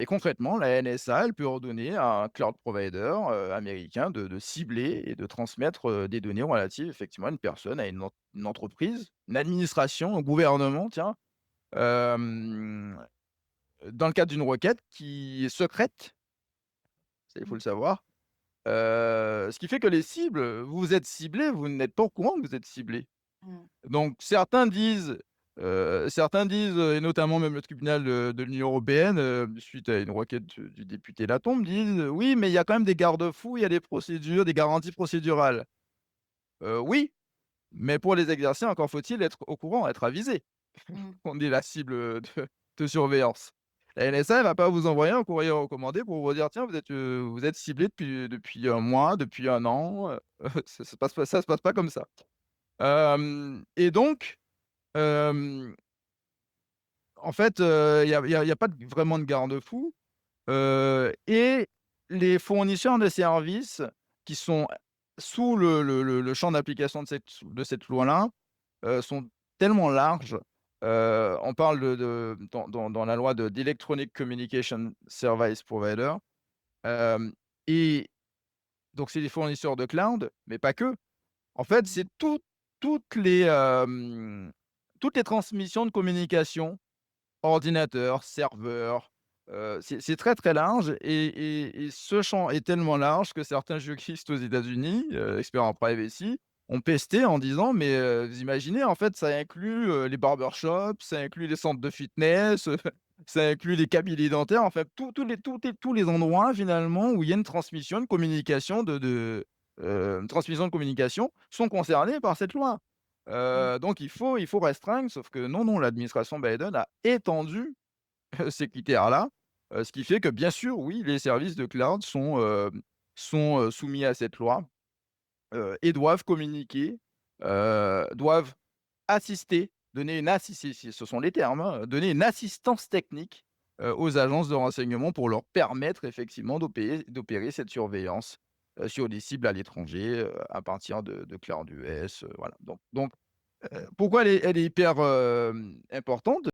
Et concrètement, la NSA, elle peut ordonner à un cloud provider, américain de cibler et de transmettre, des données relatives effectivement à une personne, à une entreprise, une administration, un gouvernement, tiens, hem, dans le cadre d'une requête qui est secrète, ça il faut Mmh. le savoir. Ce qui fait que les cibles, vous êtes ciblés, vous n'êtes pas au courant que vous êtes ciblés. Mmh. Donc certains disent, et notamment même le tribunal, de l'Union européenne, suite à une requête du député Latombe, disent: «Oui, mais il y a quand même des garde-fous, il y a des procédures, des garanties procédurales». Oui, mais pour les exercer, encore faut-il être au courant, être avisé Mmh. qu'on est la cible, de surveillance. La NSA, elle va pas vous envoyer un courrier recommandé pour vous dire: «Tiens, vous êtes ciblé depuis un mois, depuis un an», ça se passe pas comme ça. Et donc, hem en fait, il y a pas de vraiment de garde-fou, et les fournisseurs de services qui sont sous le champ d'application de cette loi-là, sont tellement larges. On parle dans la loi d'Electronic Communication Service Provider, hem et donc c'est des fournisseurs de cloud, mais pas que. En fait, Mmh. c'est toutes les, toutes les transmissions de communication. Ordinateur, serveur, c'est très, très large et ce champ est tellement large que certains juristes aux États-Unis, experts en privacy, ont pesté en disant: «Mais, vous imaginez, en fait, ça inclut, les barbershops, ça inclut les centres de fitness, ça inclut les cabinets dentaires, en fait, tous les endroits finalement où il y a une transmission, une communication une transmission de communication sont concernés par cette loi». Mmh. Donc il faut restreindre, sauf que non, non, l'administration Biden a étendu ces critères-là, ce qui fait que bien sûr, oui, les services de cloud sont soumis à cette loi, et doivent communiquer, doivent assister, donner une ce sont les termes, hein, donner une assistance technique, aux agences de renseignement pour leur permettre effectivement d'opérer cette surveillance, sur des cibles à l'étranger, à partir de cloud US, voilà. Donc pourquoi elle est hyper, importante?